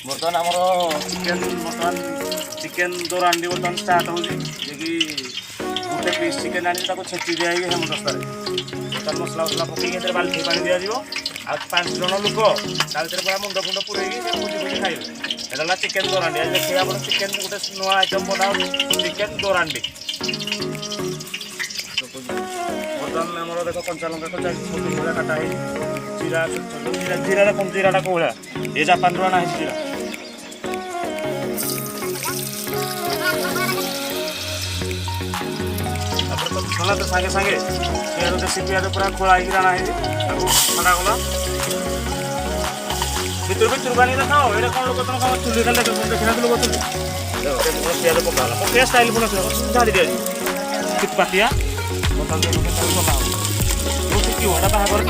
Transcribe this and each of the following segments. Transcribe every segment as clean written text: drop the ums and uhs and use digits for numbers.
बर्तमान आमर चिकेन बर्तमान चिकेन दौर आंडी बर्तमान स्टार्ट हो गोटे पीस चिकेन आनी छेची दिया हेमदस्तार बर्तमान मसला मसला पकड़ बाल्टी पानी दिज्व आ 5 जन लोक पूरा मुंड फुंड पूरे भोजी भोजी खाइबे एटा चिकेन दौर आंडी देखिए आप चिकेन गोटे नुआ आइटम बना चिकेन दौर आंडी बर्तमान आमर देख कंचा लंका कटा काटा है जीरा जीरा देखो जीराटा कौ भाया ये जापान रू आना है जीरा छला तो सागे सागे पियाज देसी पियाज पूरा खोला आना है छड़ा गला भितर भितर बानी देखाओ ये कौन लोग तुम चुली खाली देखना लोग चुली पियाज पका पकड़ा स्टाइल बना झाड़ी दिया कित पातिया बता दे बना वो की होड़ा बाहर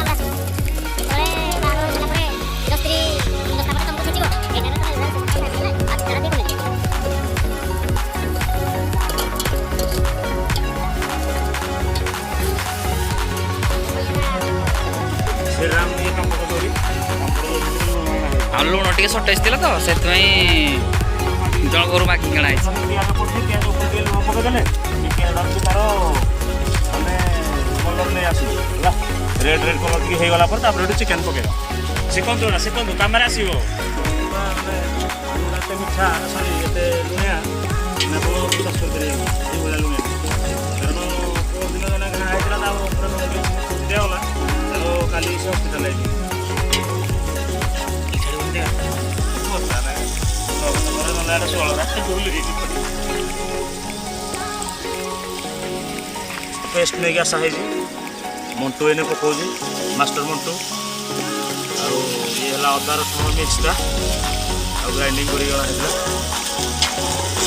लुण टे सटेज थी तो से जन घर मागिक आना रेड रेड कलर की होगला चिकेन पकेगा शिखु ना शिखु कम आसो मिठा सरी ये लुणिया लुणिया कारण दिन जन दिगला काली से हस्पिटाल पेस्ट नहीं आशा है मंटू एने पकाऊँ मास्टर मंटू आला अदा रसुण मिक्सटा आ ग्राइंडिंग कर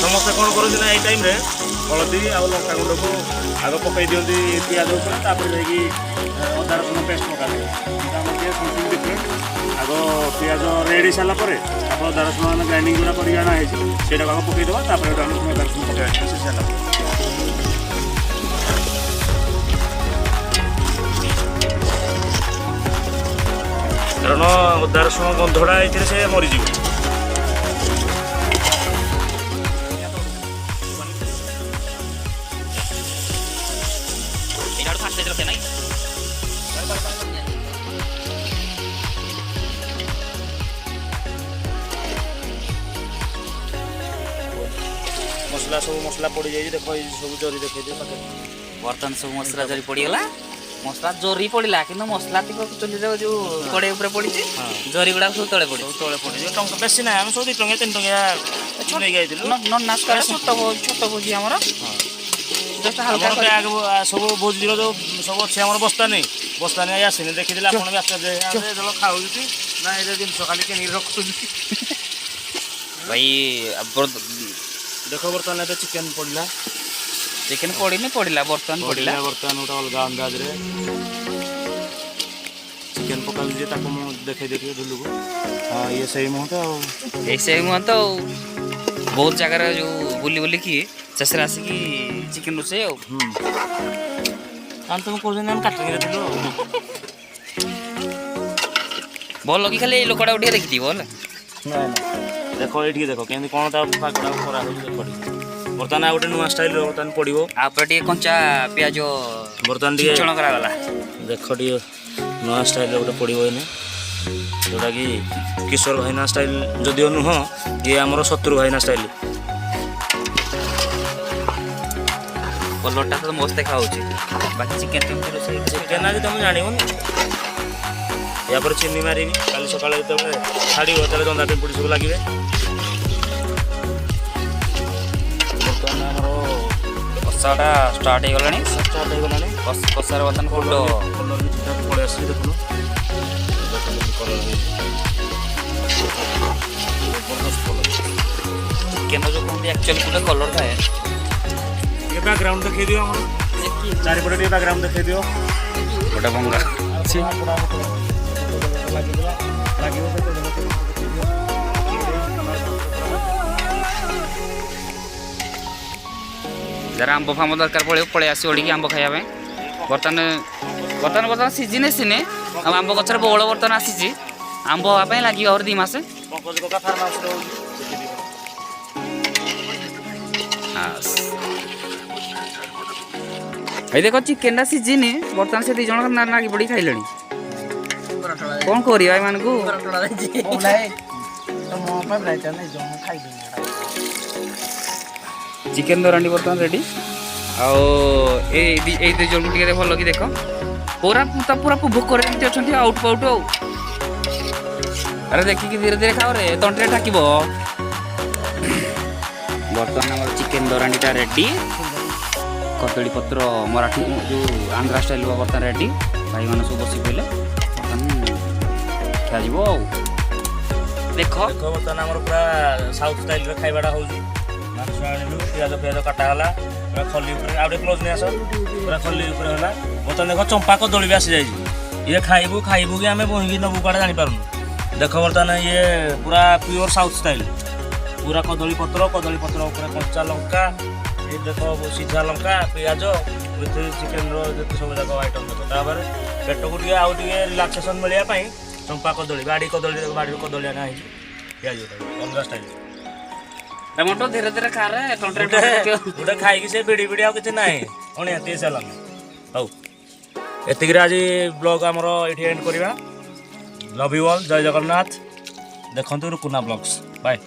समस्ते कौन कर टाइम हलदी आ लंका गुंड को आग पकई दिखती पियाज उपर अदा रसुण पेस्ट पका समथिंग डिफरेंट आग पियाज रेडी सारापर अदा रसुण ग्राइंडिंग जोड़ा कर आना है आग पकईदेवा अदा रसुण पकड़ा सारा कारण अदा रसुण गंधड़ा ये से मरीज मसला सब मसला पड़ जाए देख सब जरी देखे बर्तन सब मसला जरी पड़गला मसला जरी पड़ा कि मसला चुली जो कड़े पड़ी जरी गुड़ा सब तले पड़े तले पड़े टंका बेसी ना आम सब 2 टंका 3 टंका छोट भोजी आम जस्ट हल्का सब भोजी जो सब अच्छे आम बस्ता नहीं आसनी देखी आप खाऊ ना ये जिन खाली कि रखु भाई देख बर्तमान तो चिकेन पड़ा चिकेन पड़ा बर्तमान पड़ा बर्तमान गोटे अलग अंदाज चिकेन पका देखे देखिए ढुलू को हाँ ये सही मुँह तो तो बहुत जगार जो बुली बुली कि शेष आसिक चिकेन रोसे तुम कौन काटिंग भल कि खाली लोकटा उठे देखी भल देख ये देख केमी कौन पाकड़ा करा बर्तमान आ गोटे नुआ स्टाइल बर्तमान पड़ो आप कंचा पियाज बर्तमान चण करागला देख टे नुआ स्टाइल गोटे पड़ो एने जोटा कि किशोर भाईना स्टाइल जदिव नुह ये आमर शत्रु भाईना स्टाइल कलरटा तो मस्त देखा बाकी चिकेन चिकेन आज तुम जानवनी या पर चीनी मारि काली सका जो छाड़ दंदा पिंपुड़ी सब लगे बर्तमान कषाटा स्टार्ट हो गला कषार बर्तमान कलर भी ठीक ठाक पड़े आस देखुन चिकेन जो कहते एक्चुअली गोटे कलर थाए ये बैकग्राउंड देखिए दियो चारिपटे टे बैकग्राउंड देखिए दियो गोटे भंगा जरा आंब फाम दरकार पड़े पड़े आस ओढ़ी आंब खाया बर्तमान बर्तमान बर्तमान सीजन सीने आंब गचर बहुल बर्तमान आसी आंब हाँपाई लगे और 2 मास ପଙ୍କଜ କକା ଫାର୍ମ ହାଉସରେ ହେଉଛି ଦେଖିବି। ଏଇ ଦେଖ ଚିକେନଟା ସିଝିନି ବର୍ତ୍ତମାନ ସେ 2 ଜଣ ନାଗି ପଡ଼ି ଖାଇଲେଣି। କ'ଣ କରିବା ଏମାନଙ୍କୁ? ଚିକେନ ଦରାଣ୍ଡି ବର୍ତ୍ତମାନ ରେଡ଼ି। ଆଉ ଏଇ 2 ଜଣକୁ ଟିକେ ଭଲ କି ଦେଖ ପୁରା ଭୋକରେ ଏମିତି ଅଛନ୍ତି ଆଉଟ ପାଉଟ ଆଉ। ଆରେ ଦେଖିକି ଧୀରେ ଧୀରେ ଖାଅ ରେ ତଣ୍ଟିରେ ଠାକିବ। ବର୍ତ୍ତମାନ ଆମର ଚିକେନ ଦରାଣ୍ଡିଟା ରେଡ଼ି। କଦଳୀ ପତ୍ର ମରାଠୀ ଯେଉଁ ଆନ୍ଧ୍ରା ଷ୍ଟାଇଲ ବର୍ତ୍ତମାନ ରେଡ଼ି। ଭାଇମାନେ ସବୁ ବସି ପଡ଼ିଲେ ବର୍ତ୍ତମାନ ଖିଆଯିବ ଆଉ। ଦେଖ ବର୍ତ୍ତମାନ ଆମର ପୁରା ସାଉଥ ଷ୍ଟାଇଲରେ ଖାଇବାଟା ହେଉଛି। ମାଂସ ଆଣିଲୁ, ପିଆଜ କଟାଗଲା, ପୁରା ଖଲି ଉପରେ ଆଉ ଟିକେ କ୍ଲୋଜ୍ ନେଇ ଆସ, ପୁରା ଖଲି ଉପରେ ହେଲା। ବର୍ତ୍ତମାନ ଦେଖ ଚମ୍ପା କଦଳୀ ବି ଆସିଯାଇଛି। ଇଏ ଖାଇବୁ କି ଆମେ ବୋହିକି ନେବୁ କୁଆଡ଼େ ଜାଣିପାରୁନୁ। ଦେଖ ବର୍ତ୍ତମାନ ଇଏ ପୁରା ପିଓର ସାଉଥ ଷ୍ଟାଇଲ। ପୁରା କଦଳୀ ପତ୍ର ଉପରେ କଞ୍ଚା ଲଙ୍କା, এই ଦେଖ ସିଝା ଲଙ୍କା, ପିଆଜ, ଚିକେନର ଯେତେ ସବୁ ଯାକ ଆଇଟମ୍ ଦେଖ। ତାପରେ ପେଟକୁ ଟିକେ ଆଉ ଟିକେ ରିଲାକ୍ସେସନ୍ ମିଳିବା ପାଇଁ ଚମ୍ପା କଦଳୀ, ବାଡ଼ିରୁ କଦଳୀ ଆଣା ହେଇଛି ପିଆଜ ଅଲଗା ଷ୍ଟାଇଲ। ଟମାଟୋ ଧୀରେ ଧୀରେ ଖାରେ ଗୋଟେ ଖାଇକି ସେ ବିଡ଼ି ଆଉ କିଛି ନାହିଁ। ଅଣିଆ ତିରିଶ ହେଲାନି। ହଉ, ଏତିକିରେ ଆଜି ବ୍ଲଗ୍ ଆମର ଏଇଠି ଏଣ୍ଡ କରିବା। ଲଭ୍ ୟୁ ଅଲ୍, ଜୟ ଜଗନ୍ନାଥ। ଦେଖନ୍ତୁ ରୁକୁନା ବ୍ଲଗ୍ସ। ବାଏ।